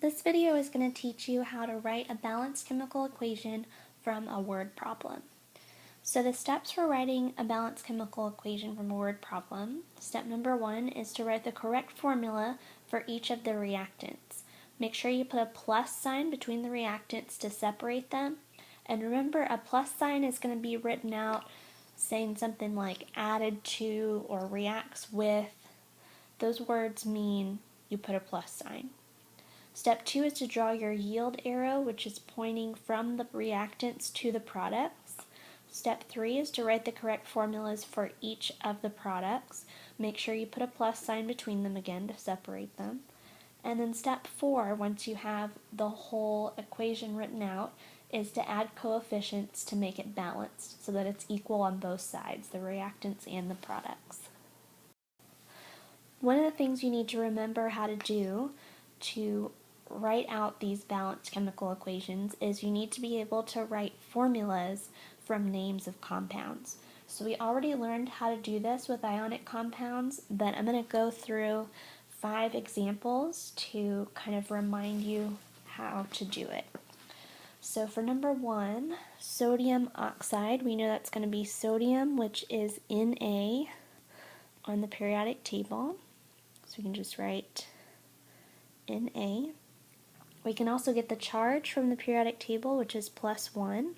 This video is going to teach you how to write a balanced chemical equation from a word problem. So the steps for writing a balanced chemical equation from a word problem, step number 1 is to write the correct formula for each of the reactants. Make sure you put a plus sign between the reactants to separate them. And remember, a plus sign is going to be written out saying something like added to or reacts with. Those words mean you put a plus sign. Step 2 is to draw your yield arrow, which is pointing from the reactants to the products. Step 3 is to write the correct formulas for each of the products. Make sure you put a plus sign between them again to separate them. And then step 4, once you have the whole equation written out, is to add coefficients to make it balanced so that it's equal on both sides, the reactants and the products. One of the things you need to remember how to do to write out these balanced chemical equations is you need to be able to write formulas from names of compounds. So we already learned how to do this with ionic compounds, but I'm going to go through 5 examples to kind of remind you how to do it. So for number 1, sodium oxide, we know that's going to be sodium, which is Na on the periodic table. So we can just write Na. We can also get the charge from the periodic table, which is +1.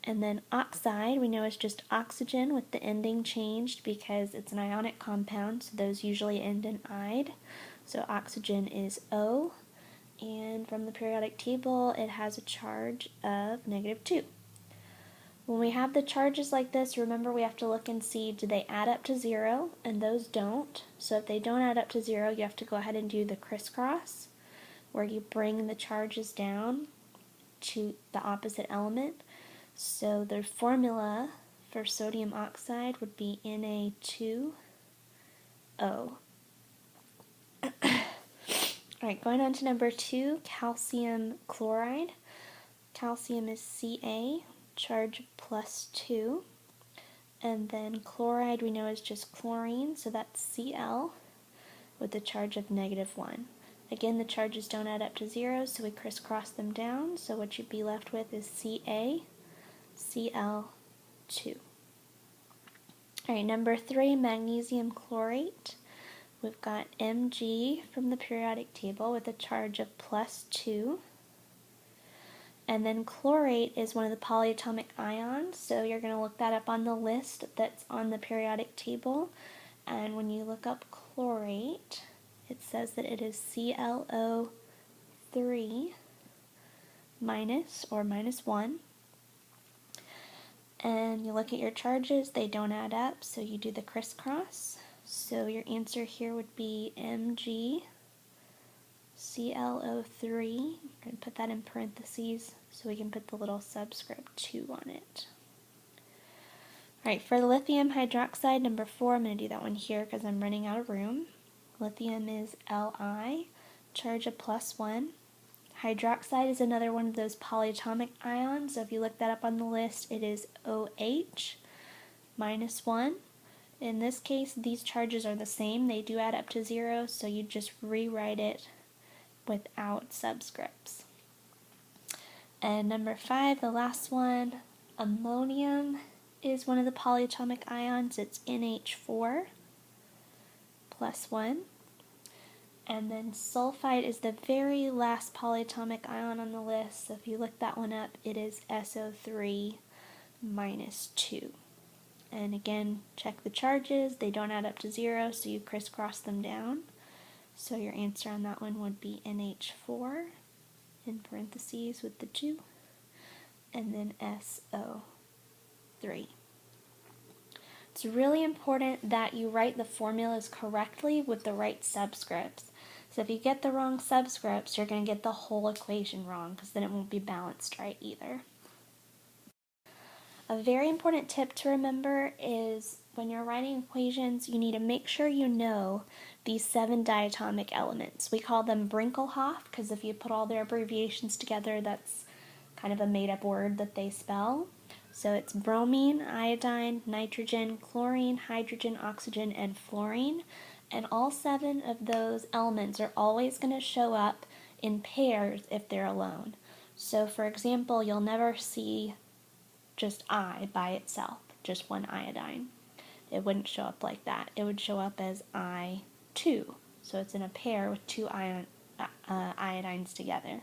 And then oxide, we know is just oxygen with the ending changed because it's an ionic compound, so those usually end in "ide". So oxygen is O, and from the periodic table, it has a charge of -2. When we have the charges like this, remember we have to look and see, do they add up to 0? And those don't. So if they don't add up to 0, you have to go ahead and do the crisscross, where you bring the charges down to the opposite element. So the formula for sodium oxide would be Na2O. Alright, going on to number 2, calcium chloride. Calcium is Ca, charge +2. And then chloride we know is just chlorine, so that's Cl with a charge of -1. Again, the charges don't add up to 0, so we crisscross them down. So what you'd be left with is Ca, Cl2. Alright, number 3, magnesium chlorate. We've got Mg from the periodic table with a charge of +2. And then chlorate is one of the polyatomic ions, so you're going to look that up on the list that's on the periodic table. And when you look up chlorate, it says that it is ClO3 minus or -1. And you look at your charges, they don't add up, so you do the crisscross. So your answer here would be Mg ClO3. I'm going to put that in parentheses so we can put the little subscript 2 on it. Alright, for the lithium hydroxide, number 4, I'm going to do that one here because I'm running out of room. Lithium is Li, charge of +1. Hydroxide is another one of those polyatomic ions, so if you look that up on the list, it is OH, -1. In this case, these charges are the same. They do add up to 0, so you just rewrite it without subscripts. And number 5, the last one, ammonium is one of the polyatomic ions. It's NH4 +1. And then sulfide is the very last polyatomic ion on the list. So if you look that one up, it is SO3 -2. And again, check the charges. They don't add up to 0, so you crisscross them down. So your answer on that one would be NH4 in parentheses with the 2, and then SO3. It's really important that you write the formulas correctly with the right subscripts. So if you get the wrong subscripts, you're going to get the whole equation wrong because then it won't be balanced right either. A very important tip to remember is when you're writing equations, you need to make sure you know these 7 diatomic elements. We call them Brinkelhoff because if you put all their abbreviations together, that's kind of a made-up word that they spell. So it's bromine, iodine, nitrogen, chlorine, hydrogen, oxygen, and fluorine. And all 7 of those elements are always going to show up in pairs if they're alone. So for example, you'll never see just I by itself, just one iodine. It wouldn't show up like that. It would show up as I2. So it's in a pair with two iodines together.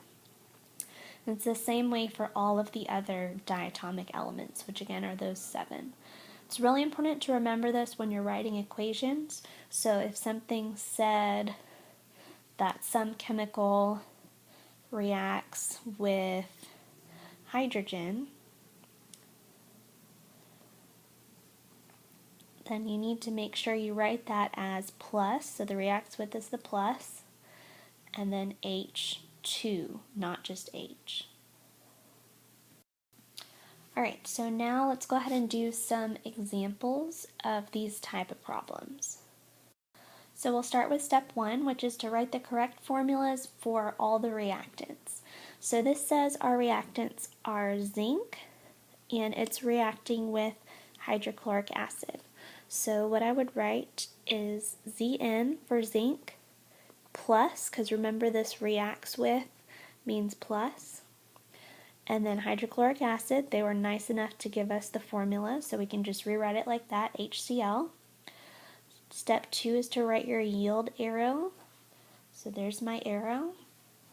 And it's the same way for all of the other diatomic elements, which again are those 7. It's really important to remember this when you're writing equations. So if something said that some chemical reacts with hydrogen, then you need to make sure you write that as plus, so the reacts with is the plus, and then H2, not just H. Alright, so now let's go ahead and do some examples of these type of problems. So we'll start with step 1, which is to write the correct formulas for all the reactants. So this says our reactants are zinc, and it's reacting with hydrochloric acid. So what I would write is Zn for zinc, plus, because remember this reacts with means plus, and then hydrochloric acid. They were nice enough to give us the formula, so we can just rewrite it like that, HCl. Step 2 is to write your yield arrow. So there's my arrow.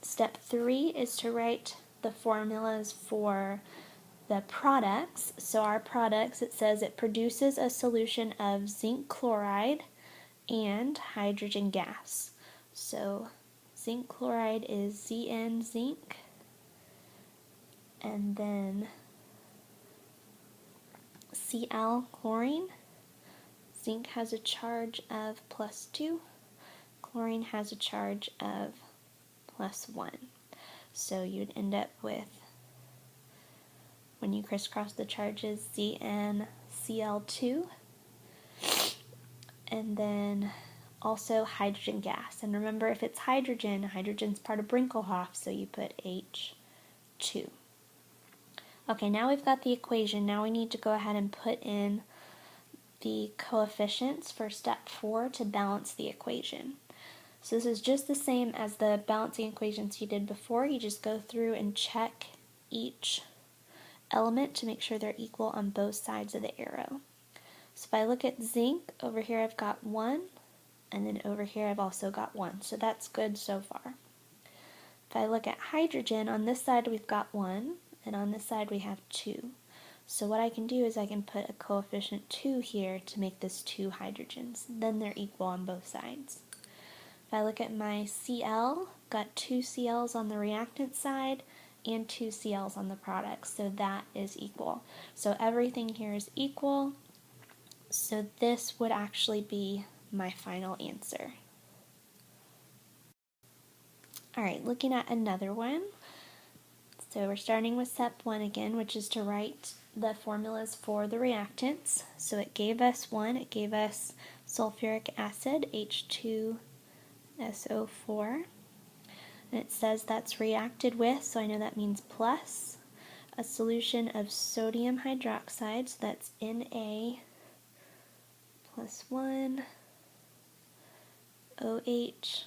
Step 3 is to write the formulas for the products. So our products, it says it produces a solution of zinc chloride and hydrogen gas. So zinc chloride is Zn zinc, and then Cl chlorine. Zinc has a charge of +2. Chlorine has a charge of +1. So you'd end up with, when you crisscross the charges, ZnCl2, and then also hydrogen gas. And remember, if it's hydrogen, hydrogen's part of Brinkelhoff, so you put H2. Okay, now we've got the equation. Now we need to go ahead and put in the coefficients for step 4 to balance the equation. So this is just the same as the balancing equations you did before. You just go through and check each element to make sure they're equal on both sides of the arrow. So if I look at zinc, over here I've got 1, and then over here I've also got 1. So that's good so far. If I look at hydrogen, on this side we've got 1, and on this side we have 2. So what I can do is I can put a coefficient 2 here to make this 2 hydrogens. Then they're equal on both sides. If I look at my Cl, got 2 Cl's on the reactant side and 2 Cl's on the product, so that is equal. So everything here is equal, so this would actually be my final answer. Alright, looking at another one. So we're starting with step 1 again, which is to write the formulas for the reactants. So it gave us one, it gave us sulfuric acid, H2SO4. And it says that's reacted with, so I know that means plus, a solution of sodium hydroxide, so that's Na plus 1, OH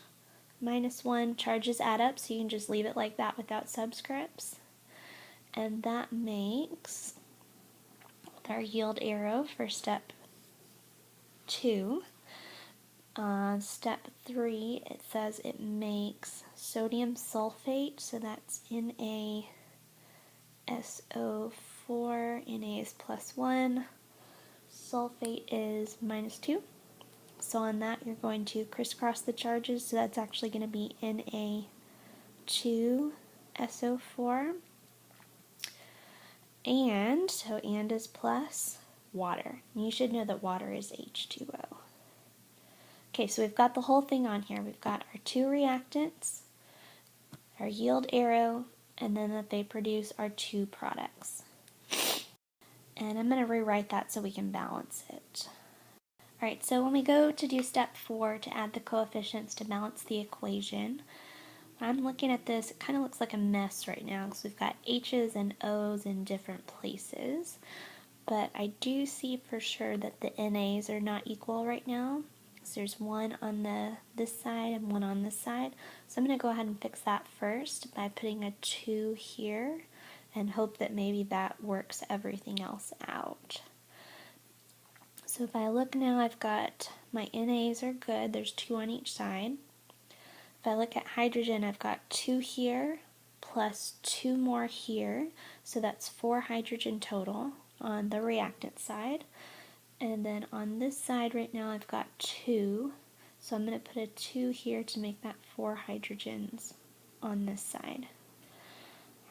minus 1. Charges add up, so you can just leave it like that without subscripts. And that makes, with our yield arrow for step 2, step 3, it says it makes sodium sulfate, so that's NaSO4, Na is plus 1, sulfate is minus 2. So on that you're going to crisscross the charges, so that's actually going to be Na2SO4. And, so and is plus water. You should know that water is H2O. Okay, so we've got the whole thing on here. We've got our 2 reactants, our yield arrow, and then that they produce our 2 products. And I'm going to rewrite that so we can balance it. Alright, so when we go to do step 4 to add the coefficients to balance the equation, when I'm looking at this, it kind of looks like a mess right now because we've got H's and O's in different places. But I do see for sure that the NA's are not equal right now. So there's one on this side and one on this side. So I'm going to go ahead and fix that first by putting a 2 here and hope that maybe that works everything else out. So if I look now, I've got my NAs are good. There's 2 on each side. If I look at hydrogen, I've got 2 here plus 2 more here. So that's 4 hydrogen total on the reactant side. And then on this side right now I've got 2, so I'm going to put a 2 here to make that 4 hydrogens on this side.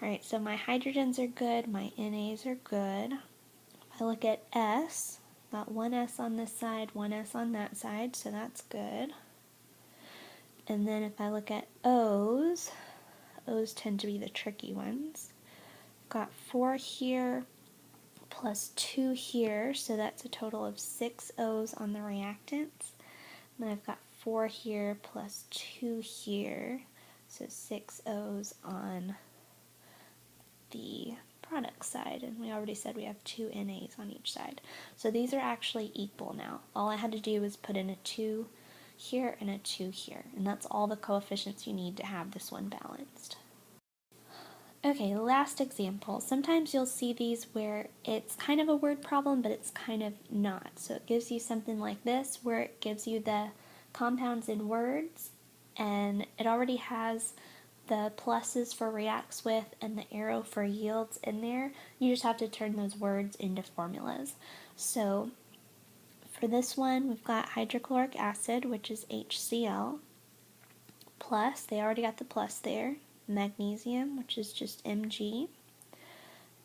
Alright, so my hydrogens are good, my NAs are good. If I look at S, got 1 S on this side, 1 S on that side, so that's good. And then if I look at O's, O's tend to be the tricky ones. Got 4 here, plus 2 here, so that's a total of 6 O's on the reactants. And then I've got 4 here plus 2 here, so 6 O's on the product side. And we already said we have 2 NAs on each side. So these are actually equal now. All I had to do was put in a 2 here and a 2 here. And that's all the coefficients you need to have this one balanced. Okay, last example. Sometimes you'll see these where it's kind of a word problem, but it's kind of not. So it gives you something like this, where it gives you the compounds in words, and it already has the pluses for reacts with and the arrow for yields in there. You just have to turn those words into formulas. So for this one, we've got hydrochloric acid, which is HCl, plus, they already got the plus there, magnesium, which is just Mg,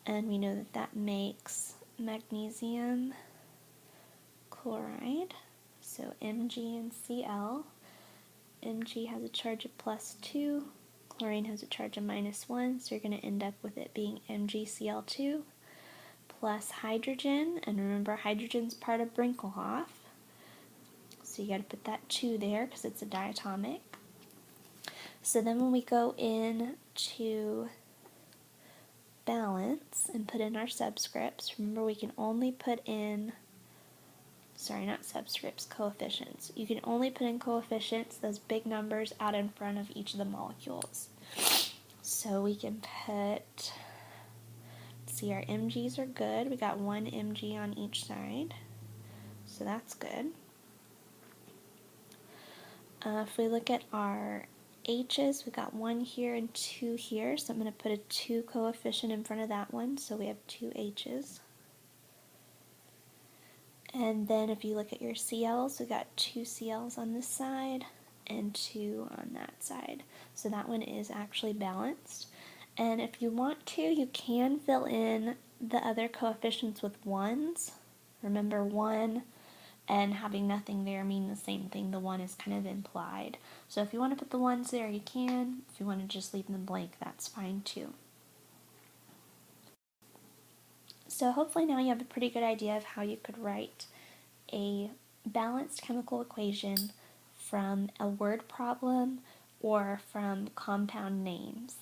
and we know that that makes magnesium chloride, so Mg and Cl. Mg has a charge of +2, chlorine has a charge of -1, so you're going to end up with it being MgCl2 plus hydrogen, and remember hydrogen's part of Brinkelhoff, so you got to put that 2 there because it's a diatomic. So then when we go in to balance and put in our subscripts, remember we can only put in, sorry, not subscripts, coefficients. You can only put in coefficients, those big numbers, out in front of each of the molecules. So we can put, see, our Mg's are good. We got 1 Mg on each side, so that's good. If we look at our H's, we got 1 here and 2 here, so I'm going to put a 2 coefficient in front of that one, so we have 2 H's. And then if you look at your Cl's, we got 2 Cl's on this side and 2 on that side. So that one is actually balanced. And if you want to, you can fill in the other coefficients with 1s. Remember, 1 and having nothing there mean the same thing. The 1 is kind of implied. So if you want to put the 1s there, you can. If you want to just leave them blank, that's fine too. So hopefully now you have a pretty good idea of how you could write a balanced chemical equation from a word problem or from compound names.